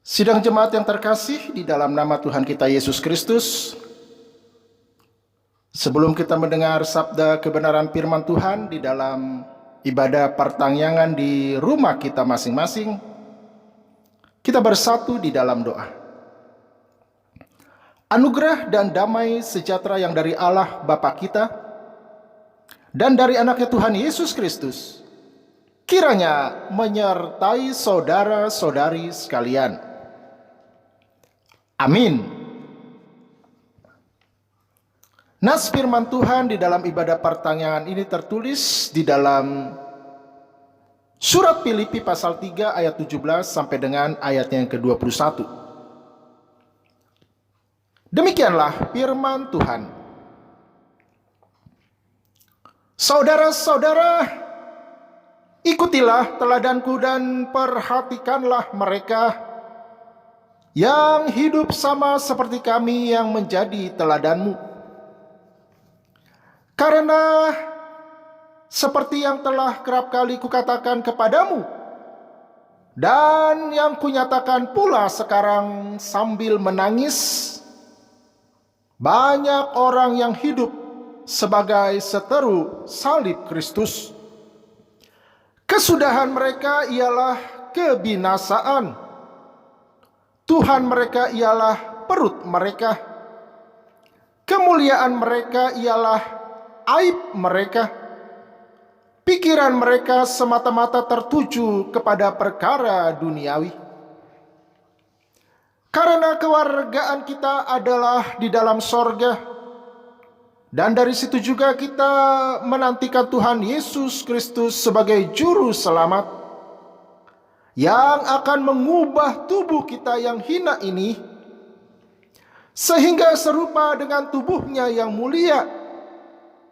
Sidang jemaat yang terkasih di dalam nama Tuhan kita Yesus Kristus, sebelum kita mendengar sabda kebenaran firman Tuhan di dalam ibadah pertangyangan di rumah kita masing-masing, kita bersatu di dalam doa. Anugerah dan damai sejahtera yang dari Allah Bapa kita dan dari anaknya Tuhan Yesus Kristus kiranya menyertai saudara-saudari sekalian. Amin. Nas firman Tuhan di dalam ibadah pertangyangan ini tertulis di dalam surat Filipi pasal 3 ayat 17 sampai dengan ayatnya yang ke-21. Demikianlah firman Tuhan. Saudara-saudara, ikutilah teladanku dan perhatikanlah mereka yang hidup sama seperti kami yang menjadi teladanmu. Karena seperti yang telah kerap kali kukatakan kepadamu, dan yang kunyatakan pula sekarang sambil menangis, banyak orang yang hidup sebagai seteru salib Kristus. Kesudahan mereka ialah kebinasaan. Tuhan mereka ialah perut mereka. Kemuliaan mereka ialah aib mereka. Pikiran mereka semata-mata tertuju kepada perkara duniawi. Karena kewargaan kita adalah di dalam sorga, dan dari situ juga kita menantikan Tuhan Yesus Kristus sebagai juru selamat, yang akan mengubah tubuh kita yang hina ini sehingga serupa dengan tubuhnya yang mulia,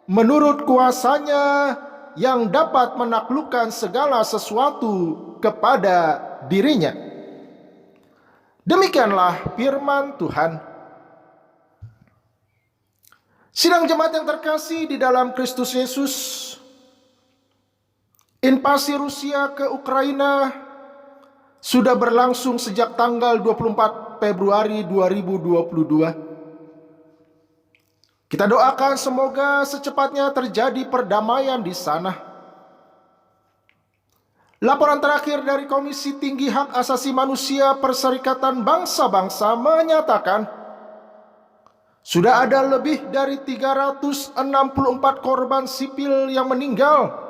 menurut kuasanya yang dapat menaklukkan segala sesuatu kepada dirinya. Demikianlah firman Tuhan. Sidang jemaat yang terkasih di dalam Kristus Yesus, invasi Rusia ke Ukraina sudah berlangsung sejak tanggal 24 Februari 2022. Kita doakan semoga secepatnya terjadi perdamaian di sana. Laporan terakhir dari Komisi Tinggi Hak Asasi Manusia Perserikatan Bangsa-Bangsa menyatakan sudah ada lebih dari 364 korban sipil yang meninggal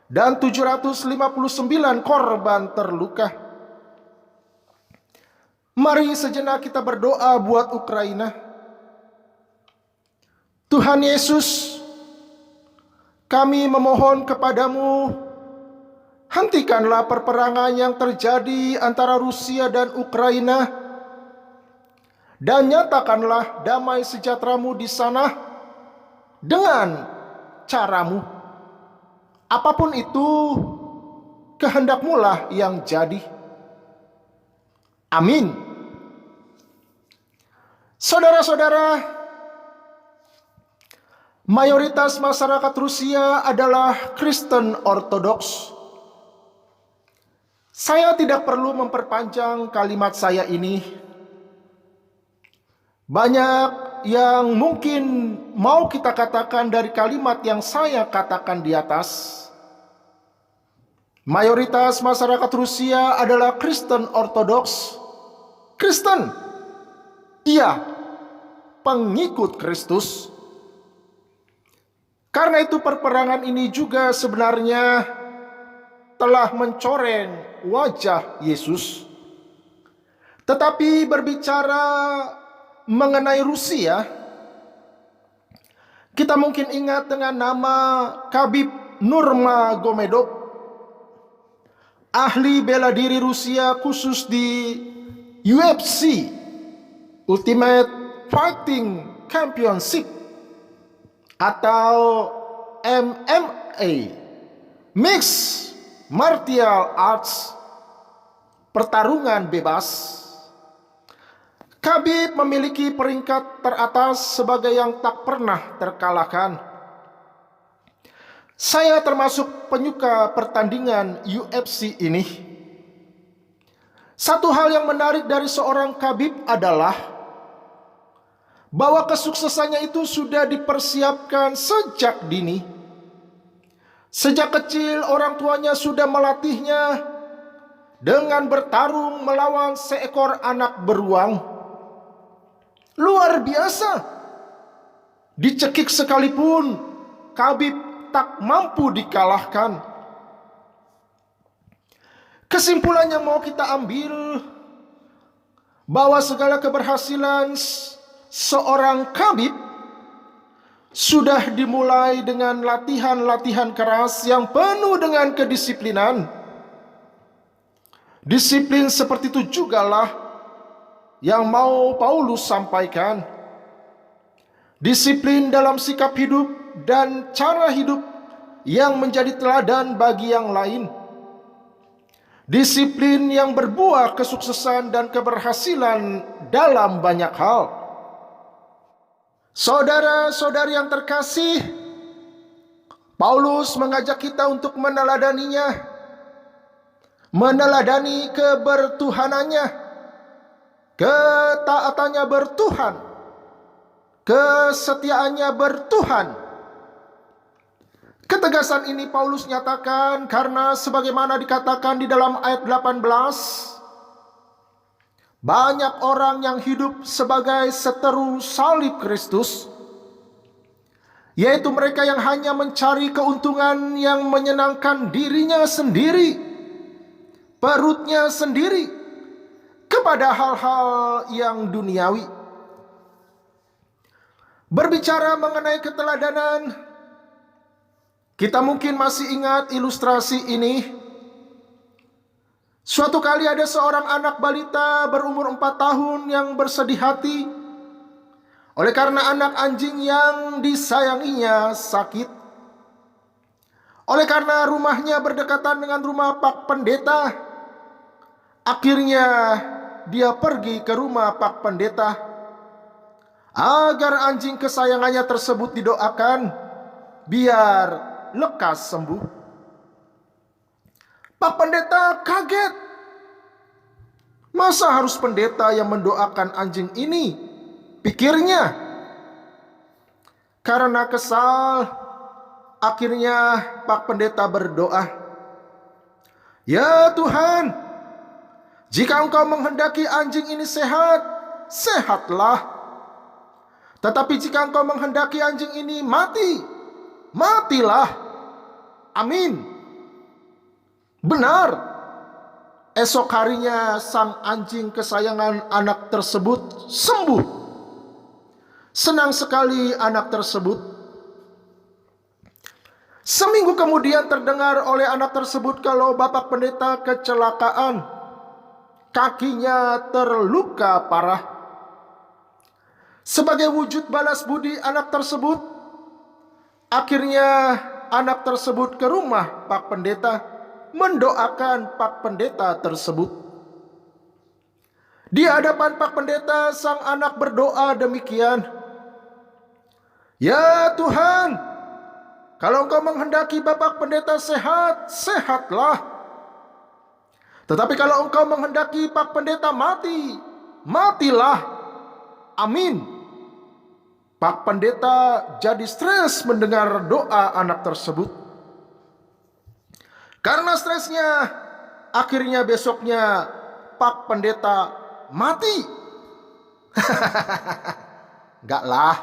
dan 759 korban terluka. Mari sejenak kita berdoa buat Ukraina. Tuhan Yesus, kami memohon kepadamu, hentikanlah perperangan yang terjadi antara Rusia dan Ukraina, dan nyatakanlah damai sejahtera-Mu di sana dengan caramu. Apapun itu, kehendak-Mu lah yang jadi. Amin. Saudara-saudara, mayoritas masyarakat Rusia adalah Kristen Ortodoks. Saya tidak perlu memperpanjang kalimat saya ini. Banyak yang mungkin mau kita katakan dari kalimat yang saya katakan di atas. Mayoritas masyarakat Rusia adalah Kristen Ortodoks. Kristen, iya, pengikut Kristus. Karena itu perperangan ini juga sebenarnya telah mencoreng wajah Yesus. Tetapi berbicara mengenai Rusia, kita mungkin ingat dengan nama Khabib Nurmagomedov, ahli bela diri Rusia khusus di UFC, Ultimate Fighting Championship, atau MMA, Mixed Martial Arts, pertarungan bebas. Khabib memiliki peringkat teratas sebagai yang tak pernah terkalahkan. Saya termasuk penyuka pertandingan UFC ini. Satu hal yang menarik dari seorang kabib adalah bahwa kesuksesannya itu sudah dipersiapkan sejak dini. Sejak kecil orang tuanya sudah melatihnya dengan bertarung melawan seekor anak beruang. Luar biasa. Dicekik sekalipun, kabib tak mampu dikalahkan. Kesimpulan yang mau kita ambil bahwa segala keberhasilan seorang kabib sudah dimulai dengan latihan-latihan keras yang penuh dengan kedisiplinan. Disiplin seperti itu jugalah yang mau Paulus sampaikan. Disiplin dalam sikap hidup dan cara hidup yang menjadi teladan bagi yang lain. Disiplin yang berbuah kesuksesan dan keberhasilan dalam banyak hal. Saudara-saudari yang terkasih, Paulus mengajak kita untuk meneladaninya, meneladani kebertuhanannya, ketaatannya bertuhan, kesetiaannya bertuhan. Ketegasan ini Paulus nyatakan karena sebagaimana dikatakan di dalam ayat 18, banyak orang yang hidup sebagai seteru salib Kristus, yaitu mereka yang hanya mencari keuntungan yang menyenangkan dirinya sendiri, perutnya sendiri, kepada hal-hal yang duniawi. Berbicara mengenai keteladanan, kita mungkin masih ingat ilustrasi ini. Suatu kali ada seorang anak balita berumur 4 tahun yang bersedih hati oleh karena anak anjing yang disayanginya sakit. Oleh karena rumahnya berdekatan dengan rumah Pak Pendeta, akhirnya dia pergi ke rumah Pak Pendeta agar anjing kesayangannya tersebut didoakan biar lekas sembuh. Pak Pendeta kaget. Masa harus pendeta yang mendoakan anjing ini? Pikirnya. Karena kesal, akhirnya Pak Pendeta berdoa, "Ya Tuhan, jika Engkau menghendaki anjing ini sehat, sehatlah. Tetapi jika Engkau menghendaki anjing ini mati, matilah. Amin." Benar. Esok harinya sang anjing kesayangan anak tersebut sembuh. Senang sekali anak tersebut. Seminggu kemudian terdengar oleh anak tersebut kalau Bapak Pendeta kecelakaan. Kakinya terluka parah. Sebagai wujud balas budi anak tersebut, akhirnya anak tersebut ke rumah Pak Pendeta mendoakan Pak Pendeta tersebut. Di hadapan Pak Pendeta, sang anak berdoa demikian, "Ya Tuhan, kalau Engkau menghendaki Bapak Pendeta sehat, sehatlah. Tetapi kalau Engkau menghendaki Pak Pendeta mati, matilah. Amin." Pak Pendeta jadi stres mendengar doa anak tersebut. Karena stresnya, akhirnya besoknya Pak Pendeta mati. Enggak lah.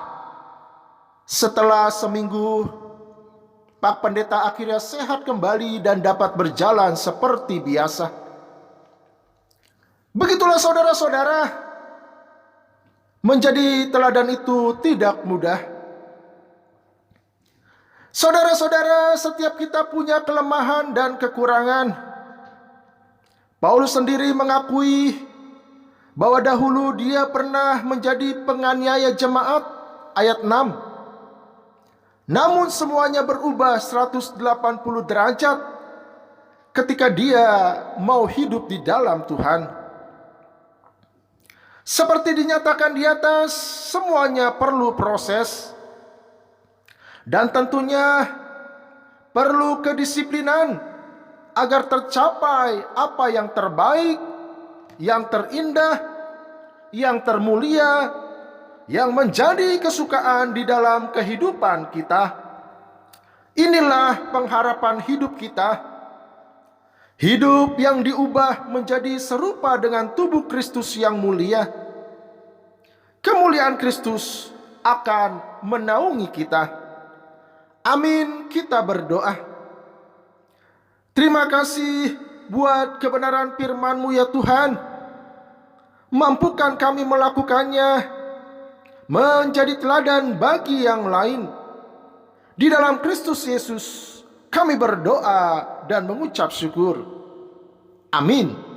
Setelah seminggu, Pak Pendeta akhirnya sehat kembali dan dapat berjalan seperti biasa. Begitulah saudara-saudara, menjadi teladan itu tidak mudah. Saudara-saudara, setiap kita punya kelemahan dan kekurangan. Paulus sendiri mengakui bahwa dahulu dia pernah menjadi penganiaya jemaat, ayat 6. Namun semuanya berubah 180 derajat ketika dia mau hidup di dalam Tuhan. Seperti dinyatakan di atas, semuanya perlu proses. Dan tentunya perlu kedisiplinan agar tercapai apa yang terbaik yang terindah, yang termulia, yang menjadi kesukaan di dalam kehidupan kita. Inilah pengharapan hidup kita. Hidup yang diubah menjadi serupa dengan tubuh Kristus yang mulia. Kemuliaan Kristus akan menaungi kita. Amin, kita berdoa. Terima kasih buat kebenaran firman-Mu ya Tuhan. Mampukan kami melakukannya, menjadi teladan bagi yang lain. Di dalam Kristus Yesus kami berdoa dan mengucap syukur. Amin.